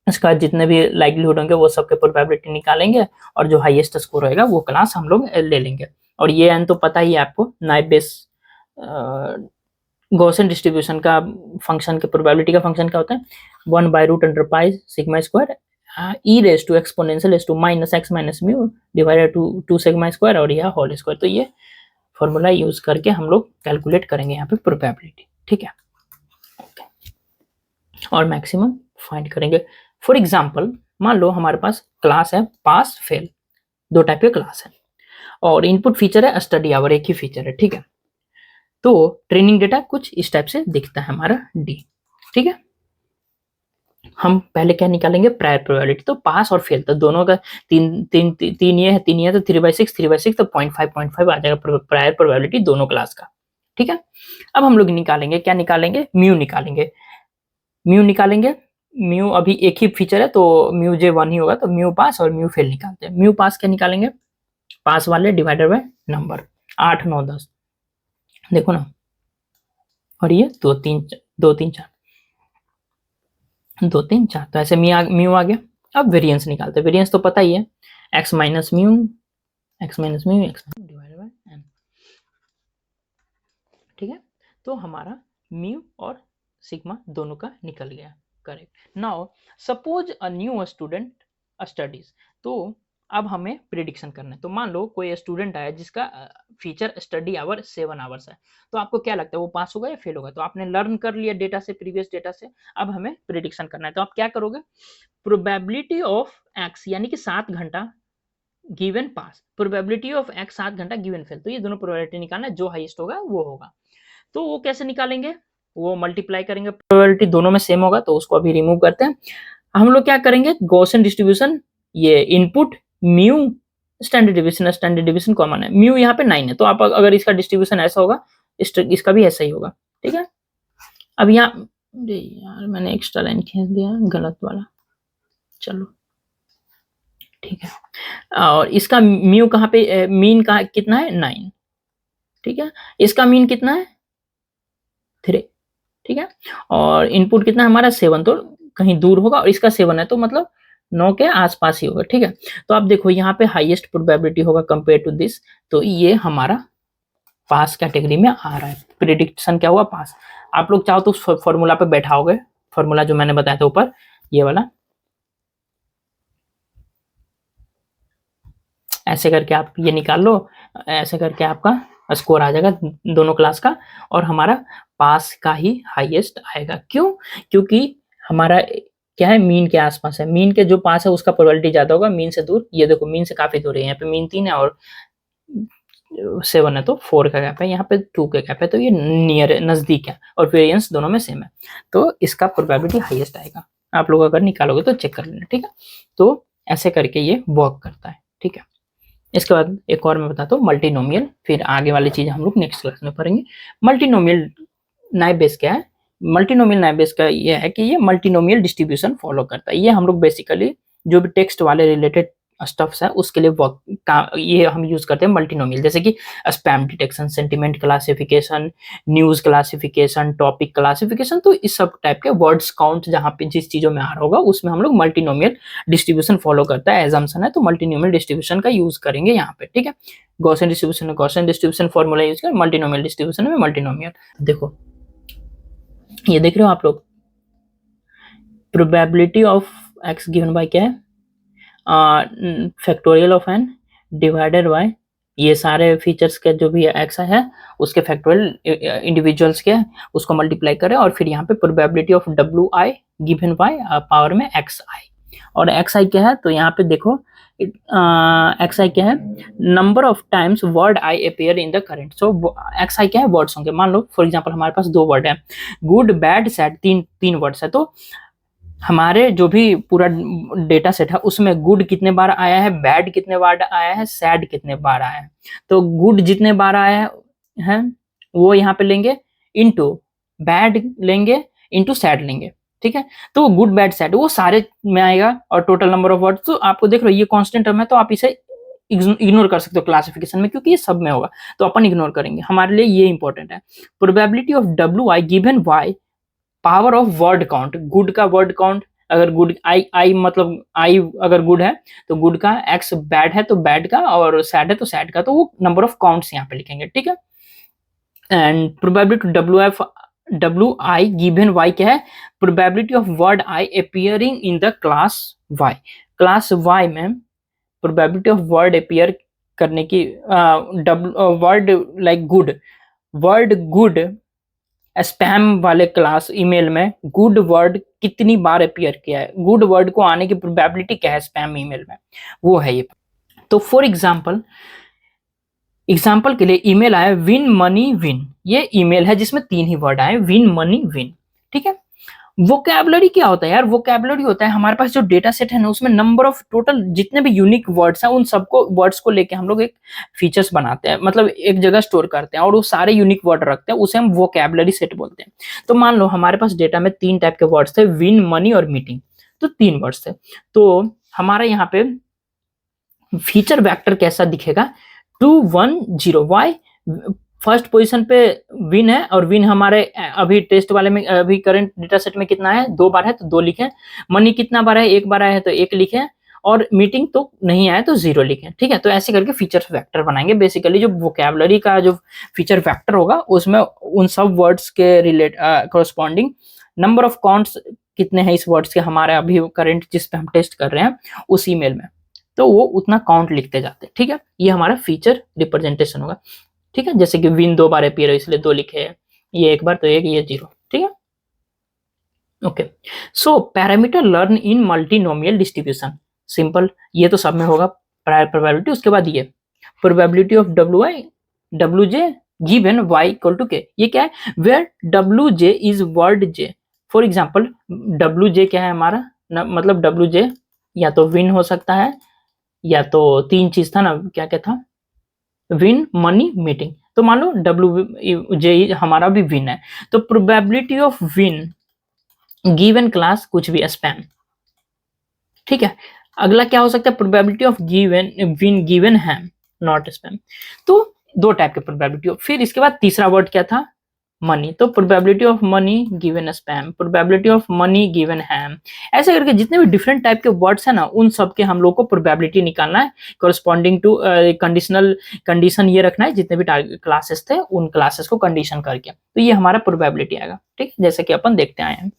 इसका जितने भी लाइक्लीहुड होंगे वो सबके प्रोबेबिलिटी निकालेंगे, और जो हाईएस्ट स्कोर होगा वो क्लास हम लोग ले लेंगे। और ये एन तो पता ही है आपको, नाइव बेस गॉसियन डिस्ट्रीब्यूशन का फंक्शन के प्रोबेबिलिटी का फंक्शन क्या होता है, 1/√पाई sigma square e raise to exponential raise to minus x minus mu divided to 2 sigma square, और यह होल स्क्वायर। तो ये फॉर्मूला यूज करके हम लोग कैलकुलेट करेंगे यहाँ पे प्रोबेबिलिटी, ठीक है। और मैक्सिमम फाइंड करेंगे। फॉर एग्जाम्पल मान लो हमारे पास क्लास है पास फेल, 2 टाइप के क्लास है, और इनपुट फीचर है स्टडी आवर, एक ही फीचर है, ठीक है। तो ट्रेनिंग डेटा कुछ इस टाइप से दिखता है हमारा डी, ठीक है। हम पहले क्या निकालेंगे, प्रायर प्रोबेबिलिटी। तो पास और फेल तो दोनों का तीन ये है, तो 3/6 तो 0.5 आ जाएगा प्रायर प्रोबेबिलिटी दोनों क्लास का, ठीक है। अब हम लोग निकालेंगे, क्या निकालेंगे, म्यू निकालेंगे। म्यू अभी एक ही फीचर है तो म्यू J1 ही होगा, तो म्यू पास और म्यू फेल निकालते हैं। म्यू पास क्या निकालेंगे, पास वाले डिवाइडेड बाय नंबर, 8 9 10, देखो ना, और ये 2 3 4, तो ऐसे म्यू आ गया। अब वेरिएंस निकालते हैं, वेरिएंस तो पता ही है, x minus mu divided by n, ठीक है। तो हमारा म्यू और सिग्मा दोनों का निकल गया, correct. Now suppose a new student studies, तो अब हमें प्रिडिक्शन करना है। तो मान लो कोई स्टूडेंट आया जिसका फीचर स्टडी आवर 7 आवर्स है, तो आपको क्या लगता है वो पास होगा या फेल होगा? तो आपने लर्न कर लिया डेटा से, प्रीवियस डेटा से, अब हमें प्रिडिक्शन करना है। तो आप क्या करोगे, प्रोबेबिलिटी ऑफ एक्स यानी कि 7 घंटा given pass, probability of x 7 घंटा गिवन फेल, तो ये दोनों प्रोबेबिलिटी निकालना है, जो हाईएस्ट होगा वो होगा। तो वो कैसे निकालेंगे, वो मल्टीप्लाई करेंगे, प्रोबेबिलिटी दोनों में सेम होगा तो उसको अभी रिमूव करते हैं। हम लोग क्या करेंगे, गॉसियन डिस्ट्रीब्यूशन, ये input mu standard division common है, म्यू यहाँ पे 9 है, तो आप अगर इसका डिस्ट्रीब्यूशन ऐसा होगा इसका भी ऐसा ही होगा, ठीक है। अब यहाँ यार मैंने एक्स्ट्रा लाइन खींच दिया, गलत वाला, चलो ठीक है। और इसका म्यू कहाँ पे, मीन का कितना है 9, ठीक है। इसका मीन कितना है 3, ठीक है। और इनपुट कितना है हमारा 7, तो कहीं दूर होगा, और इसका 7 है तो मतलब 9 के आसपास ही होगा, ठीक है। तो आप देखो यहाँ पे हाईएस्ट प्रोबेबिलिटी होगा कंपेयर टू दिस, तो ये हमारा पास कैटेगरी में आ रहा है। प्रिडिक्शन क्या हुआ, पास। आप लोग चाहो तो फॉर्मूला पे बैठाओगे, फॉर्मूला जो मैंने बताया था ऊपर, ये वाला, ऐसे करके आप ये निकाल लो, ऐसे करके आपका स्कोर आ जाएगा दोनों क्लास का, और हमारा पास का ही हाईएस्ट आएगा। क्यों? क्योंकि हमारा क्या है, मीन के आसपास है, मीन के जो पास है उसका प्रोबेबिलिटी ज्यादा होगा, मीन से दूर, ये देखो मीन से काफी दूर है, यहाँ पे मीन 3 है और 7 है तो 4 का गैप है, यहाँ पे 2 का गैप है, तो ये नियर नजदीक है, और वेरिएंस दोनों में सेम है, तो इसका प्रोबेबिलिटी हाईएस्ट आएगा। आप लोग अगर निकालोगे तो चेक कर लेना, ठीक है। तो ऐसे करके ये वर्क करता है, ठीक है। इसके बाद एक और मैं बताता हूँ, मल्टीनोमियल, फिर आगे वाली चीज हम लोग नेक्स्ट क्लास में पढ़ेंगे। मल्टीनोमियल नाइप बेस क्या है, मल्टीनोमियल नाइप बेस का ये है कि ये मल्टीनोमियल डिस्ट्रीब्यूशन फॉलो करता है। ये हम लोग बेसिकली जो भी टेक्स्ट वाले रिलेटेड स्टफ्स है उसके लिए वर्क का ये हम यूज करते हैं मल्टीनोमियल, जैसे कि spam detection, sentiment classification, news classification, topic classification, तो इस सब टाइप के वर्ड्स काउंट जहाँ पे जिस चीजों में आ रहा होगा उसमें हम लोग मल्टीनोमियल डिस्ट्रीब्यूशन फॉलो करता है, एजम्पशन है, तो मल्टीनोमियल डिस्ट्रीब्यूशन का यूज करेंगे यहाँ पे, ठीक है। गॉसियन डिस्ट्रीब्यूशन में गॉसियन डिस्ट्रीब्यूशन फॉर्मूला यूज करें, मल्टीनोमियल डिस्ट्रीब्यूशन में मल्टीनोमियल। देखो ये देख रहे हो आप लोग, probability of X given by क्या है, factorial of N divided by ये सारे फीचर्स के जो भी एक्स है उसके फैक्टोरियल इंडिविजुअल्स के उसको मल्टीप्लाई करें, और फिर यहाँ पे probability of W I given by power में एक्स आई, और एक्स आई क्या है, तो यहाँ पे देखो एक्स आई क्या है, number of times word i appear in the current. So x i क्या है, वर्ड्स होंगे। मान लो फॉर एग्जांपल हमारे पास 2 वर्ड है, गुड बैड सैड, तीन वर्ड्स है, तो हमारे जो भी पूरा डेटा सेट है उसमें गुड कितने बार आया है, बैड कितने बार आया है, सैड कितने बार आया है, तो गुड जितने बार आया है वो यहाँ पे लेंगे, इनटू बैड लेंगे, इनटू सैड लेंगे, ठीक है। तो गुड बैड सैड वो सारे में आएगा, और टोटल नंबर ऑफ वर्ड्स, तो आपको देख रहे हो ये कांस्टेंट टर्म है, तो आप इसे इग्नोर कर सकते हो क्लासिफिकेशन में, क्योंकि ये सब में होगा, तो अपन इग्नोर करेंगे, हमारे लिए ये इंपॉर्टेंट है। Probability of W I given Y power of word count, good का वर्ड काउंट, अगर गुड आई मतलब आई अगर गुड है तो गुड का, एक्स बैड है तो बैड का, और सैड है तो सैड का, तो वो नंबर ऑफ काउंट्स यहाँ पे लिखेंगे, ठीक है। And probability W I given Y क्या है, probability of word I appearing in the class Y, class Y में प्रोबेबिलिटी ऑफ वर्ड अपियर करने की, word like good, word good spam वाले क्लास ईमेल में गुड वर्ड कितनी बार appear किया है, गुड वर्ड को आने की प्रोबेबिलिटी क्या है स्पैम ईमेल में, वो है ये। तो फॉर एग्जांपल के लिए ईमेल आया विन मनी विन, ये ईमेल है जिसमें 3 ही वर्ड आए, विन मनी विन, ठीक है। वोकैबुलरी क्या होता है यार, वोकैबुलरी होता है हमारे पास जो डेटा सेट है ना उसमें नंबर ऑफ टोटल जितने भी यूनिक वर्ड्स हैं उन सबको वर्ड्स को लेके हम लोग एक फीचर्स बनाते हैं, मतलब एक जगह स्टोर करते हैं और वो सारे यूनिक वर्ड रखते हैं, उसे हम वोकैबुलरी सेट बोलते हैं। तो मान लो हमारे पास डेटा में 3 टाइप के वर्ड्स थे, विन मनी और मीटिंग, तो 3 वर्ड्स थे। तो हमारा यहाँ पे फीचर वेक्टर कैसा दिखेगा, 210, वाई फर्स्ट पोजीशन पे विन है, और विन हमारे अभी टेस्ट वाले में अभी करंट डेटा सेट में कितना है, 2 बार है तो 2 लिखे, मनी कितना बार है, 1 बार आया है तो 1 लिखे, और मीटिंग तो नहीं आया तो 0 लिखे, ठीक है। तो ऐसे करके फीचर वेक्टर बनाएंगे। बेसिकली जो वोकैबुलरी का जो फीचर वेक्टर होगा उसमें उन सब वर्ड्स के relate corresponding number of counts कितने हैं इस वर्ड्स के हमारे अभी करंट जिस पे हम टेस्ट कर रहे हैं उस ईमेल में, तो वो उतना काउंट लिखते जाते हैं। ठीक है, ये हमारा फीचर रिप्रेजेंटेशन होगा। ठीक है, जैसे कि विन 2 बार अपीयर है इसलिए 2 लिखे हैं, ये एक बार तो एक, ये 0। ठीक है, okay. So parameter learn in multinomial distribution, simple, ये तो सब में होगा। प्रायर प्रोबेबिलिटी, उसके बाद ये probability of W J given y equal to K, ये क्या है, where W J is word J. For example W J क्या है हमारा मतलब डब्ल्यू जे या तो विन हो सकता है, या तो 3 चीज था ना, क्या क्या था, विन, मनी, मीटिंग। तो मान लो डब्ल्यू जे हमारा भी विन है, तो probability of win given class कुछ भी स्पैम। ठीक है, अगला क्या हो सकता है, probability of given win given ham not spam. तो 2 टाइप के प्रोबेबिलिटी। फिर इसके बाद तीसरा वर्ड क्या था, मनी, तो probability of money given spam, probability of money given ham. ऐसे करके जितने भी डिफरेंट टाइप के वर्ड्स है ना, उन सब के हम लोग को प्रोबेबिलिटी निकालना है कोरिस्पॉन्डिंग टू कंडीशनल कंडीशन ये रखना है, जितने भी क्लासेस थे उन क्लासेस को कंडीशन करके, तो ये हमारा प्रोबेबिलिटी आएगा। ठीक, जैसे कि अपन देखते आए हैं।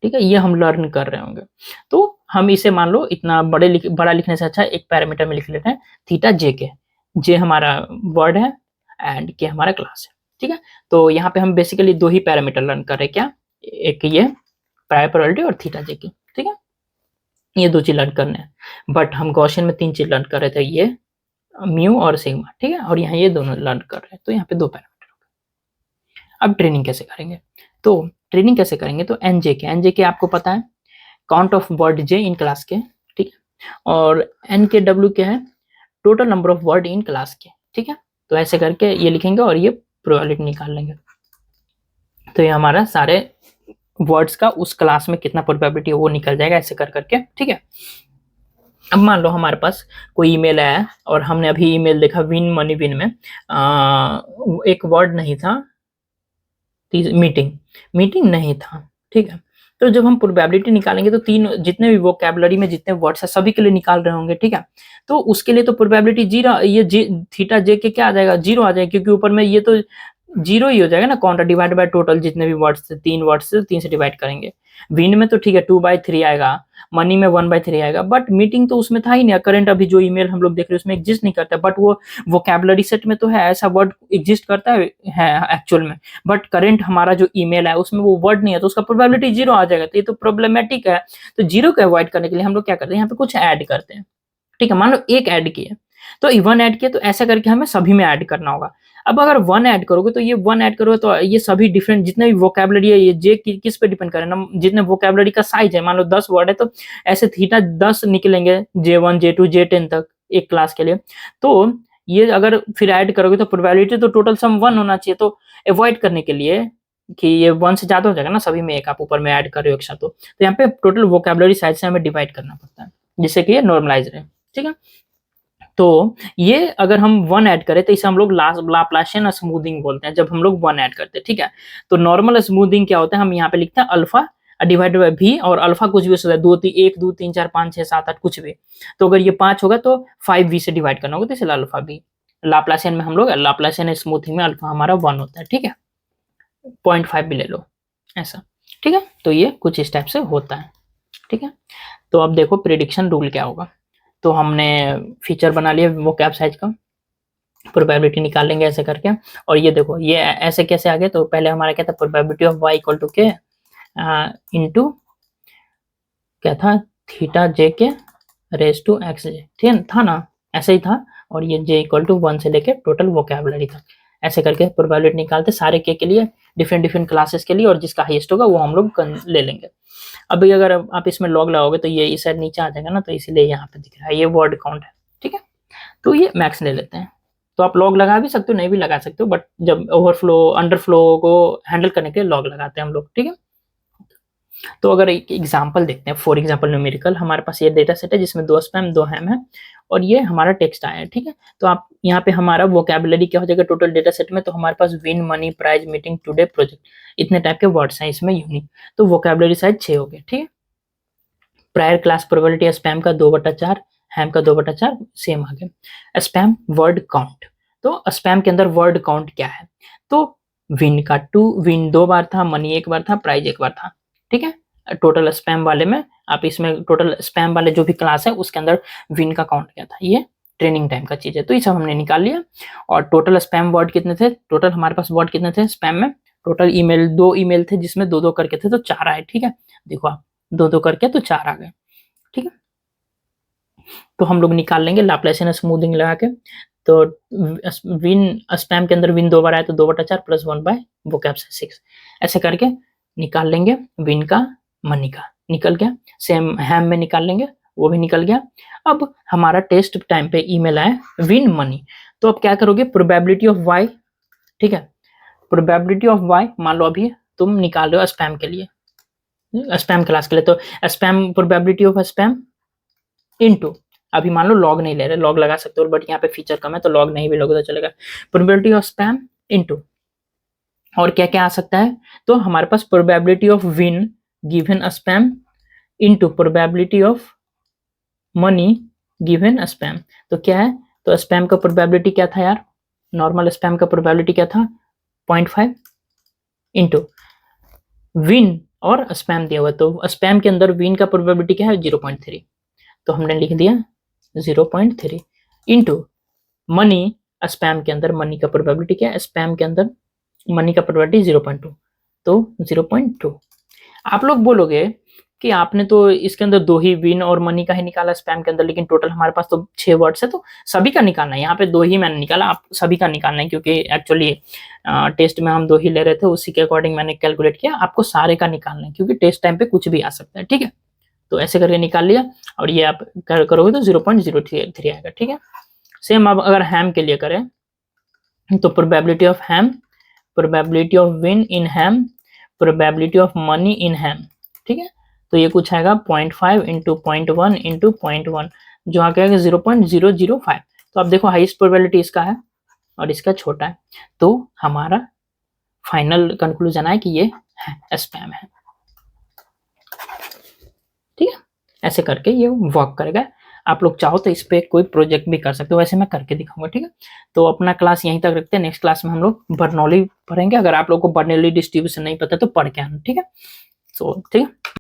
ठीक है, ये हम लर्न कर रहे होंगे, तो हम इसे मान लो इतना बड़ा लिखने से अच्छा एक पैरामीटर में लिख लेते हैं, थीटा जे के। जे हमारा वर्ड है एंड के हमारा क्लास है। ठीक है, तो यहाँ पे हम बेसिकली 2 ही पैरामीटर लर्न कर रहे हैं, क्या, एक ये प्रायर प्रोबेबिलिटी और थीटा जे के। ठीक है, ये 2 चीज लर्न करने हैं, बट हम गॉसियन में 3 चीज लर्न कर रहे थे, ये म्यू और सिग्मा। ठीक है, और यहाँ ये दोनों लर्न कर रहे हैं, तो यहाँ पे 2 पैरामीटर हो गए। अब ट्रेनिंग कैसे करेंगे, तो ट्रेनिंग कैसे करेंगे, तो एनजे के आपको पता है, count of word J in class के। ठीक है, और एन के डब्ल्यू क्या है, total number of word in class के। ठीक है, तो ऐसे करके ये लिखेंगे और ये प्रोबेबिलिटी निकाल लेंगे, तो ये हमारा सारे वर्ड्स का उस क्लास में कितना प्रोबेबिलिटी है वो निकल जाएगा, ऐसे कर करके। ठीक है, अब मान लो हमारे पास कोई ईमेल आया और हमने अभी ईमेल देखा विन मनी विन में एक वर्ड नहीं था, मीटिंग नहीं था। ठीक है, तो जब हम प्रोबेबिलिटी निकालेंगे तो 3 जितने भी वोकैबुलरी में जितने वर्ड्स है सभी के लिए निकाल रहे होंगे। ठीक है, तो उसके लिए तो प्रोबेबिलिटी 0, ये थीटा जे के क्या आ जाएगा, 0 आ जाएगा, क्योंकि ऊपर में ये तो 0 ही हो जाएगा ना, काउंटर डिवाइड बाय टोटल जितने भी वर्ड्स थे, 3 वर्ड्स से 3 से डिवाइड करेंगे। विन में तो ठीक है 2/3 आएगा, मनी में 1/3 आएगा, बट मीटिंग तो उसमें था ही नहीं। करंट अभी जो ईमेल हम लोग देख रहे हैं उसमें एग्जिस्ट नहीं करता, बट वो वोकैबुलरी सेट में तो है, ऐसा वर्ड एग्जिस्ट करता है एक्चुअल में, बट करंट हमारा जो ईमेल है उसमें वो वर्ड नहीं है, तो उसका प्रोबेबिलिटी 0 आ जाएगा, तो ये तो प्रॉब्लमेटिक है। तो 0 को अवॉइड करने के लिए हम लोग क्या करते हैं, यहाँ पे कुछ ऐड करते हैं। ठीक है, मान लो 1 ऐड किए तो 1 ऐड किया, तो ऐसा करके हमें सभी में ऐड करना होगा। अब अगर 1 ऐड करोगे तो ये 1 ऐड करोगे तो ये सभी डिफरेंट जितने भी वोकैबुलरी है, ये जे किस पे डिपेंड करे ना, जितने वोकैबुलरी का साइज है, मान लो 10 वर्ड है तो ऐसे थीटा 10 निकलेंगे, J1 J2 J10 तक एक क्लास के लिए। तो ये अगर फिर ऐड करोगे तो प्रोबेबिलिटी तो टोटल सम 1 होना चाहिए, तो अवॉइड करने के लिए कि ये 1 से ज्यादा हो जाएगा ना सभी में, एक आप ऊपर में ऐड कर रहे हो एक साथ, तो यहाँ पे टोटल वोकैबुलरी साइज से हमें डिवाइड करना पड़ता है, जिससे कि ये नॉर्मलाइज रहे। ठीक है, तो ये अगर हम 1 ऐड करें तो इसे हम लोग लाप्लासियन स्मूथिंग बोलते हैं, जब हम लोग 1 ऐड करते हैं। ठीक है, तो नॉर्मल स्मूथिंग क्या होता है, हम यहाँ पे लिखते हैं अल्फा डिवाइडेड बाय भी, और अल्फा कुछ भी हो सकता है, 1 2 3 4 5 6 7 8 कुछ भी। तो अगर ये 5 होगा तो 5v से डिवाइड करना होगा, तो इसलिए अल्फा भी। लाप्लासियन में हम लोग लाप्लासियन स्मूथिंग में अल्फा हमारा 1 होता है। ठीक है, 0.5 भी ले लो ऐसा। ठीक है, तो ये कुछ इस टाइप से होता है। ठीक है, तो अब देखो प्रिडिक्शन रूल क्या होगा। तो हमने फीचर बना लिया वो कैप साइज का, प्रोबेबिलिटी निकाल लेंगे ऐसे करके। और ये देखो ये ऐसे कैसे आ गए, तो पहले हमारा क्या था, probability of y equal to K into क्या था, थीटा जे के रेज टू एक्स जे, ठीक था ना, ऐसे ही था। और ये j इक्वल टू 1 से लेके टोटल वोकैबुलरी तक, ऐसे करके प्रोबेबिलिटी निकालते सारे के लिए, डिफरेंट क्लासेस के लिए, और जिसका हाईएस्ट होगा वो हम लोग ले लेंगे। अभी अगर आप इसमें लॉग लगाओगे तो ये इस साइड नीचे आ जाएगा ना, तो इसीलिए यहाँ पे दिख रहा है ये वर्ड काउंट है। ठीक है, तो ये मैक्स ले लेते हैं। तो आप लॉग लगा भी सकते हो, नहीं भी लगा सकते हो, बट जब ओवरफ्लो अंडरफ्लो को हैंडल करने के लिए लॉग लगाते हैं हम लोग। ठीक है, तो अगर एक एग्जांपल देखते हैं, फॉर एग्जांपल न्यूमेरिकल, हमारे पास ये डेटा सेट है जिसमें 2 स्पैम 2 हैम है, और ये हमारा टेक्स्ट आया है। ठीक है, तो आप यहाँ पे हमारा वोकैबुलरी क्या हो जाएगा टोटल डेटा सेट में, तो हमारे पास win money prize meeting today project इतने टाइप के वर्ड्स हैं इसमें यूनिक, तो वोकैबुलरी साइज 6 हो गए। ठीक है, प्रायर क्लास प्रोबेबिलिटी स्पैम का 2/4, हैम का 2/4 सेम आ गया। स्पैम वर्ड काउंट, तो स्पैम के अंदर वर्ड काउंट क्या है, तो विन 2 बार था, मनी 1 बार था, प्राइज 1 बार था। ठीक है, टोटल स्पैम वाले में आप इसमें टोटल स्पैम वाले जो भी क्लास है उसके अंदर विन का काउंट क्या था, ये ट्रेनिंग टाइम का चीज है। तो ये सब हमने निकाल लिया। और टोटल स्पैम वर्ड कितने थे, टोटल हमारे पास वर्ड कितने थे स्पैम में, टोटल ईमेल 2 ईमेल थे जिसमें 2-2 करके थे, तो 4 आए। ठीक है, देखो आप 2-2 करके तो 4 आ गए। ठीक है, तो हम लोग निकाल लेंगे लाप्लासियन स्मूथिंग लगा के। तो विन स्पैम के अंदर विन 2 बार आया तो 2/4 प्लस 1 बाय वोकैब से 6, ऐसे करके निकाल लेंगे। विन का मनी का निकल गया। सेम हैम में निकाल लेंगे, वो भी निकल गया। अब हमारा टेस्ट टाइम पे ईमेल आया विन मनी, तो अब क्या करोगे, प्रोबेबिलिटी ऑफ वाई। ठीक है, प्रोबेबिलिटी ऑफ वाई मान लो अभी तुम निकाल रहे हो स्पैम के लिए, स्पैम क्लास के लिए, तो spam probability of spam into, अभी मान लो लॉग नहीं ले रहे, लॉग लगा सकते हो बट यहाँ पे फीचर कम है तो लॉग नहीं भी लोगे तो चलेगा। प्रोबेबिलिटी ऑफ स्पैम इनटू, और क्या क्या आ सकता है, तो हमारे पास probability of win given spam into probability of money given spam. तो क्या है, तो स्पैम का प्रोबेबिलिटी क्या था यार, नॉर्मल स्पैम का प्रोबेबिलिटी क्या था 0.5 इनटू विन और स्पैम दिया हुआ, तो स्पैम के अंदर विन का प्रोबेबिलिटी क्या है 0.3, तो हमने लिख दिया 0.3 इनटू मनी, स्पैम के अंदर मनी का प्रोबेबिलिटी क्या है, स्पैम के अंदर मनी का प्रोबेबिलिटी 0.2, तो 0.2। आप लोग बोलोगे कि आपने तो इसके अंदर 2 ही विन और मनी का ही निकाला स्पैम के अंदर, लेकिन टोटल हमारे पास तो 6 वर्ड्स है तो सभी का निकालना है। यहाँ पे 2 ही मैंने निकाला, आप सभी का निकालना है, क्योंकि एक्चुअली टेस्ट में हम 2 ही ले रहे थे, उसी के अकॉर्डिंग मैंने कैलकुलेट किया। आपको सारे का निकालना है क्योंकि टेस्ट टाइम पे कुछ भी आ सकता है। ठीक है, तो ऐसे करके निकाल लिया, और ये आप करोगे तो 0.03 आएगा। ठीक है, सेम अब अगर हैम के लिए करें तो probability of ham, probability of win in ham, probability of money in ham. ठीक है, तो ये कुछ आएगा 0.5 इंटू 0.1 इंटू 0.1, जो आ गया 0.005। तो अब देखो हाईएस्ट प्रोबेबिलिटी इसका है और इसका छोटा है, तो हमारा फाइनल कंक्लूजन है कि ये स्पैम है। ठीक है, ऐसे करके ये वर्क करेगा। आप लोग चाहो तो इस पे कोई प्रोजेक्ट भी कर सकते हो, वैसे मैं करके दिखाऊंगा। ठीक है, तो अपना क्लास यहीं तक रखते हैं, नेक्स्ट क्लास में हम लोग बर्नौली पढ़ेंगे। अगर आप लोग को बर्नौली डिस्ट्रीब्यूशन नहीं पता तो पढ़ के आना। ठीक है, सो ठीक है।